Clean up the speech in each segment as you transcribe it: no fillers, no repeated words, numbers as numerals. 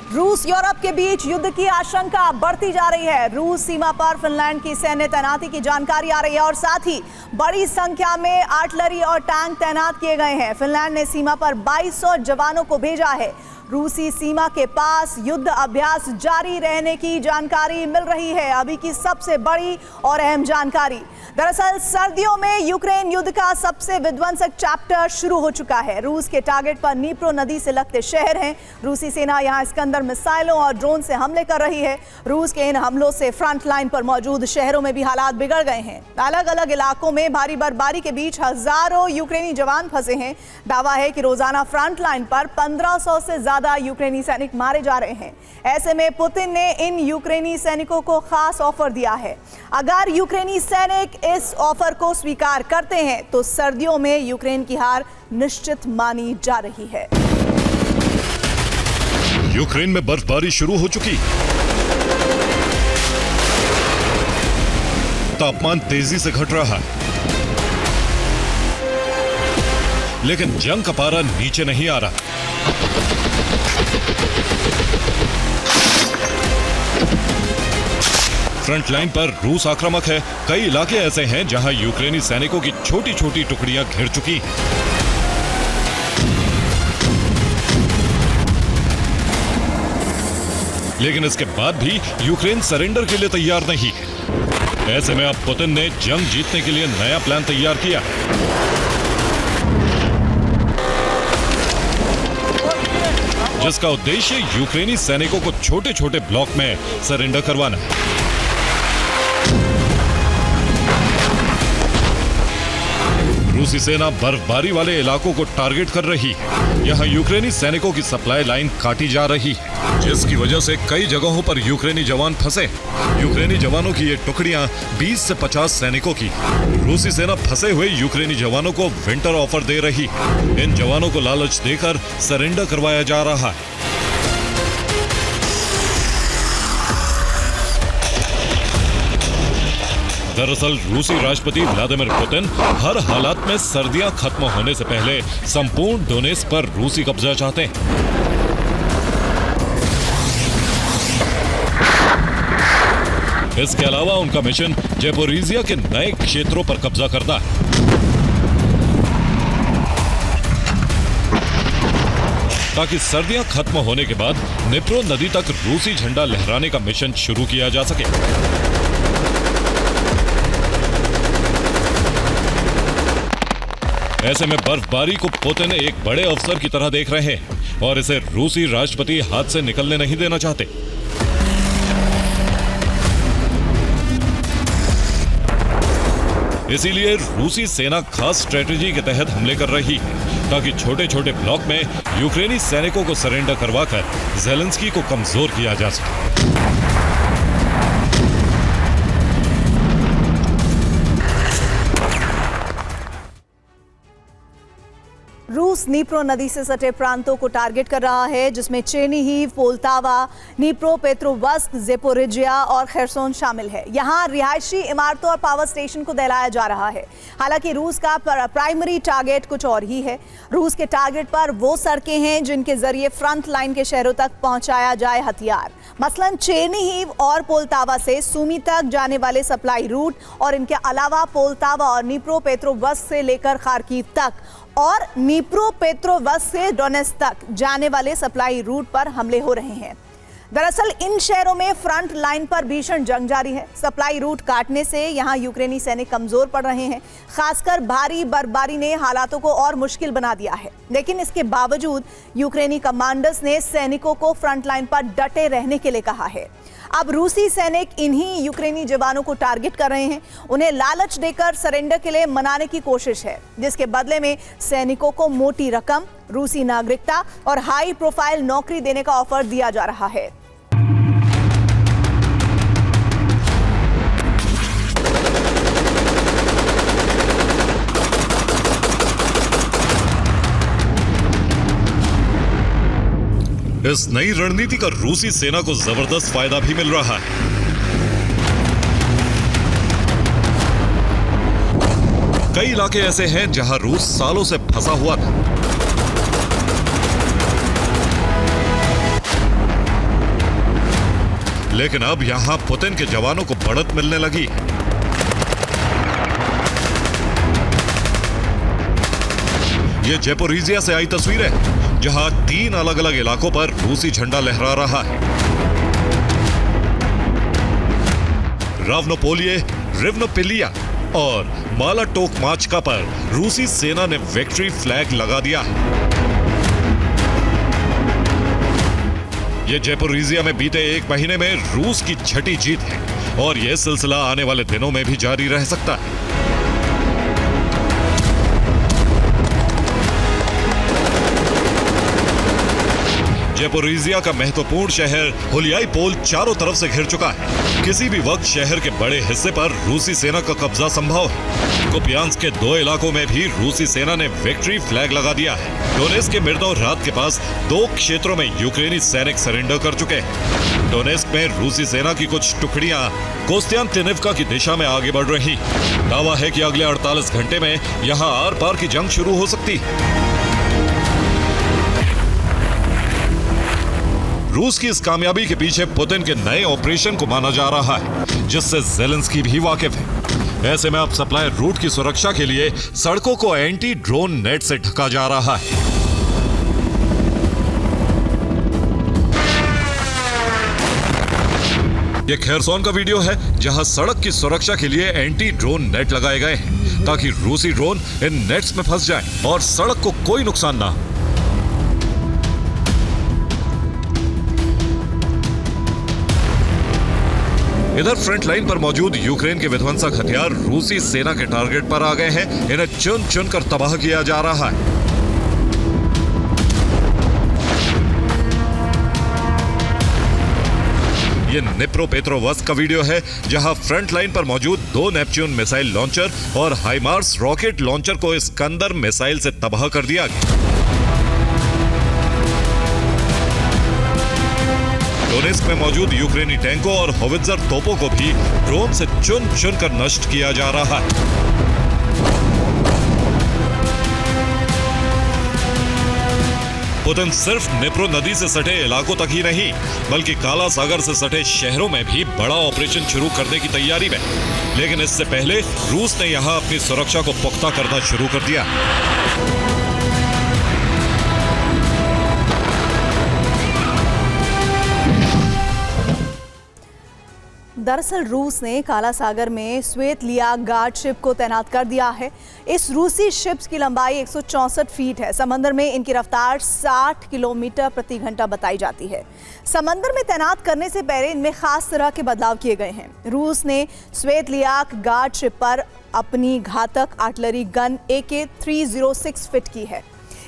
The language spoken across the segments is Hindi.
रूस यूरोप के बीच युद्ध की आशंका बढ़ती जा रही है। रूस सीमा पर फिनलैंड की सैन्य तैनाती की जानकारी आ रही है और साथ ही बड़ी संख्या में आर्टिलरी और टैंक तैनात किए गए हैं। फिनलैंड ने सीमा पर 2200 जवानों को भेजा है। रूसी सीमा के पास युद्ध अभ्यास जारी रहने की जानकारी मिल रही है। अभी की सबसे बड़ी और अहम जानकारी, दरअसल सर्दियों में यूक्रेन युद्ध का सबसे विध्वंसक चैप्टर शुरू हो चुका है। रूस के टारगेट पर नीप्रो नदी से लगते शहर हैं। रूसी सेना यहां इस्कंदर मिसाइलों और ड्रोन से हमले कर रही है। रूस के इन हमलों से फ्रंट लाइन पर मौजूद शहरों में भी हालात बिगड़ गए हैं। अलग अलग इलाकों में भारी बर्फबारी के बीच हजारों यूक्रेनी जवान फंसे हैं। दावा है कि रोजाना फ्रंट लाइन पर 1500 से ज्यादा यूक्रेनी सैनिक मारे जा रहे हैं। ऐसे में पुतिन ने इन यूक्रेनी सैनिकों को खास ऑफर दिया है। अगर यूक्रेनी सैनिक इस ऑफर को स्वीकार करते हैं तो सर्दियों में यूक्रेन की हार निश्चित मानी जा रही है। यूक्रेन में बर्फबारी शुरू हो चुकी, तापमान तेजी से घट रहा है, लेकिन जंग का पारा नीचे नहीं आ रहा। फ्रंट लाइन पर रूस आक्रामक है। कई इलाके ऐसे हैं जहां यूक्रेनी सैनिकों की छोटी छोटी टुकड़ियां घिर चुकी हैं। लेकिन इसके बाद भी यूक्रेन सरेंडर के लिए तैयार नहीं है। ऐसे में अब पुतिन ने जंग जीतने के लिए नया प्लान तैयार किया। जिसका उद्देश्य यूक्रेनी सैनिकों को छोटे छोटे ब्लॉक में सरेंडर करवाना है। रूसी सेना बर्फबारी वाले इलाकों को टारगेट कर रही है। यहाँ यूक्रेनी सैनिकों की सप्लाई लाइन काटी जा रही है, जिसकी वजह से कई जगहों पर यूक्रेनी जवान फंसे। यूक्रेनी जवानों की ये टुकड़ियां 20 से 50 सैनिकों की। रूसी सेना फंसे हुए यूक्रेनी जवानों को विंटर ऑफर दे रही है। इन जवानों को लालच देकर सरेंडर करवाया जा रहा है। दरअसल रूसी राष्ट्रपति व्लादिमीर पुतिन हर हालात में सर्दियां खत्म होने से पहले संपूर्ण डोनेट्स्क पर रूसी कब्जा चाहते हैं। इसके अलावा उनका मिशन ज़ेपोरिज़िया के नए क्षेत्रों पर कब्जा करना है। ताकि सर्दियां खत्म होने के बाद नीप्रो नदी तक रूसी झंडा लहराने का मिशन शुरू किया जा सके। ऐसे में बर्फबारी को पुतिन एक बड़े अवसर की तरह देख रहे हैं और इसे रूसी राष्ट्रपति हाथ से निकलने नहीं देना चाहते। इसीलिए रूसी सेना खास स्ट्रेटेजी के तहत हमले कर रही है, ताकि छोटे छोटे ब्लॉक में यूक्रेनी सैनिकों को सरेंडर करवाकर ज़ेलेंस्की को कमजोर किया जा सके। रूस नीप्रो नदी से सटे प्रांतों को टारगेट कर रहा है, जिसमें चेर्निहिव, पोल्टावा, नीप्रो पेट्रोवस्क, ज़ेपोरिजिया और खेरसोन शामिल है। यहां रिहायशी इमारतों और पावर स्टेशन को दहलाया जा रहा है। हालांकि रूस का प्राइमरी टारगेट कुछ और ही है। रूस के टारगेट पर वो सड़कें हैं जिनके जरिए फ्रंट लाइन के शहरों तक पहुंचाया जाए हथियार। मसलन चेर्निहिव और पोल्टावा से सुमी तक जाने वाले सप्लाई रूट और इनके अलावा पोल्टावा और नीप्रो पेट्रोवस्क से लेकर खार्किव तक और नीप्रो पेट्रोवस्क से डोनेट्स्क तक जाने वाले सप्लाई रूट पर हमले हो रहे हैं। दरअसल इन शहरों में फ्रंट लाइन पर भीषण जंग जारी है। सप्लाई रूट काटने से यहां यूक्रेनी सैनिक कमजोर पड़ रहे हैं। खासकर भारी बर्फबारी ने हालातों को और मुश्किल बना दिया है। लेकिन इसके बावजूद यूक्रेनी कमांडर्स ने सैनिकों को फ्रंट लाइन पर डटे रहने के लिए कहा है। अब रूसी सैनिक इन्हीं यूक्रेनी जवानों को टारगेट कर रहे हैं। उन्हें लालच देकर सरेंडर के लिए मनाने की कोशिश है, जिसके बदले में सैनिकों को मोटी रकम, रूसी नागरिकता और हाई प्रोफाइल नौकरी देने का ऑफर दिया जा रहा है। इस नई रणनीति का रूसी सेना को जबरदस्त फायदा भी मिल रहा है। कई इलाके ऐसे हैं जहां रूस सालों से फंसा हुआ था। लेकिन अब यहाँ पुतिन के जवानों को बढ़त मिलने लगी है। ये ज़ेपोरिज़िया से आई तस्वीर है, जहां 3 अलग अलग इलाकों पर रूसी झंडा लहरा रहा है। रावनोपोलिये, रिवनोपिलिया और माला टोकमाचका पर रूसी सेना ने विक्ट्री फ्लैग लगा दिया है। यह ज़ेपोरिज़िया में बीते 1 महीने में रूस की छठी जीत है और यह सिलसिला आने वाले दिनों में भी जारी रह सकता है। ज़ेपोरिज़िया का महत्वपूर्ण शहर हुलियाईपोल चारों तरफ से घिर चुका है। किसी भी वक्त शहर के बड़े हिस्से पर रूसी सेना का कब्जा संभव है। कुपियांस्क के 2 इलाकों में भी रूसी सेना ने विक्ट्री फ्लैग लगा दिया है। डोनेस्क के मिर्नोराद के पास 2 क्षेत्रों में यूक्रेनी सैनिक सरेंडर कर चुके हैं। डोनेस्क में रूसी सेना की कुछ टुकड़ियां कोस्त्यानतिनिवका की दिशा में आगे बढ़ रही। दावा है कि अगले 48 घंटे में यहां आर पार की जंग शुरू हो सकती है। रूस की इस कामयाबी के पीछे पुतिन के नए ऑपरेशन को माना जा रहा है, जिससे ज़ेलेंस्की भी वाकिफ है। ऐसे में अब सप्लाई रूट की सुरक्षा के लिए सड़कों को एंटी ड्रोन नेट से ढका जा रहा है। ये खेरसोन का वीडियो है, जहां सड़क की सुरक्षा के लिए एंटी ड्रोन नेट लगाए गए हैं, ताकि रूसी ड्रोन इन नेट्स में फंस जाएं और सड़क को कोई नुकसान ना हो। इधर फ्रंट लाइन पर मौजूद यूक्रेन के विध्वंसक हथियार रूसी सेना के टारगेट पर आ गए हैं। इन्हें चुन चुन कर तबाह किया जा रहा है। ये निप्रोपेट्रोवस्क का वीडियो है, जहां फ्रंट लाइन पर मौजूद 2 नेपच्यून मिसाइल लॉन्चर और हाइमार्स रॉकेट लॉन्चर को इस्कंदर मिसाइल से तबाह कर दिया गया। डोनेस्क में मौजूद यूक्रेनी टैंकों और होवित्जर तोपों को भी ड्रोन से चुन चुन कर नष्ट किया जा रहा है। पुतिन सिर्फ निप्रो नदी से सटे इलाकों तक ही नहीं, बल्कि काला सागर से सटे शहरों में भी बड़ा ऑपरेशन शुरू करने की तैयारी में। लेकिन इससे पहले रूस ने यहां अपनी सुरक्षा को पुख्ता करना शुरू कर दिया। दरअसल रूस ने काला सागर में स्वेतलिया गार्ड शिप को तैनात कर दिया है। इस रूसी शिप्स की लंबाई 164 फीट है। समंदर में इनकी रफ्तार 60 किलोमीटर प्रति घंटा बताई जाती है। समंदर में तैनात करने से पहले इनमें खास तरह के बदलाव किए गए हैं। रूस ने स्वेतलिया गार्ड शिप पर अपनी घातक आर्टिलरी गन AK-306 फिट की है।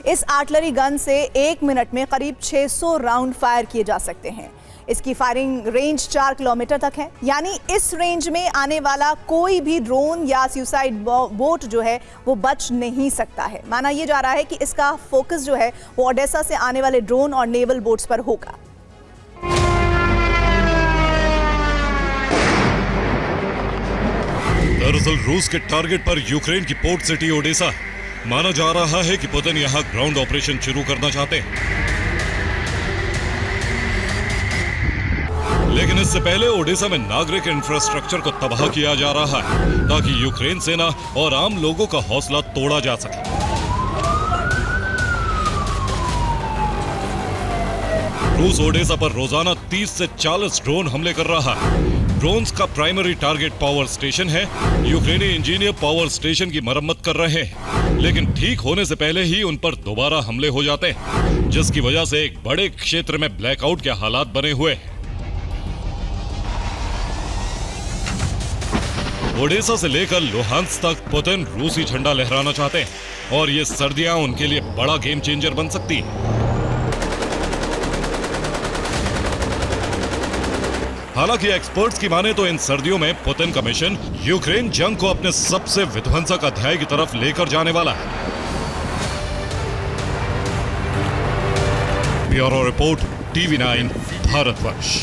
इस आर्टिलरी गन से 1 मिनट में करीब 600 राउंड फायर किए जा सकते हैं। इसकी फायरिंग रेंज 4 किलोमीटर तक है, यानी इस रेंज में आने वाला कोई भी ड्रोन या सुसाइड बोट जो है वो बच नहीं सकता है। माना यह जा रहा है कि इसका फोकस जो है वो ओडेसा से आने वाले ड्रोन और नेवल बोट्स पर होगा। दरअसल रूस के टारगेट पर यूक्रेन की पोर्ट सिटी ओडेसा। माना जा रहा है कि पुतिन यहां ग्राउंड ऑपरेशन शुरू करना चाहते हैं। लेकिन इससे पहले ओडेसा में नागरिक इंफ्रास्ट्रक्चर को तबाह किया जा रहा है, ताकि यूक्रेन सेना और आम लोगों का हौसला तोड़ा जा सके। रूस ओडेसा पर रोजाना 30 से 40 ड्रोन हमले कर रहा है। ड्रोन्स का प्राइमरी टारगेट पावर स्टेशन है। यूक्रेनी इंजीनियर पावर स्टेशन की मरम्मत कर रहे हैं, लेकिन ठीक होने से पहले ही उन पर दोबारा हमले हो जाते हैं, जिसकी वजह से एक बड़े क्षेत्र में ब्लैकआउट के हालात बने हुए हैं। ओडेसा से लेकर लुहांस्क तक पुतिन रूसी झंडा लहराना चाहते हैं और ये सर्दियां उनके लिए बड़ा गेम चेंजर बन सकती है। हालांकि एक्सपर्ट्स की माने तो इन सर्दियों में पुतिन का मिशन यूक्रेन जंग को अपने सबसे विध्वंसक अध्याय की तरफ लेकर जाने वाला है। Bureau report, TV9 Bharatvarsh.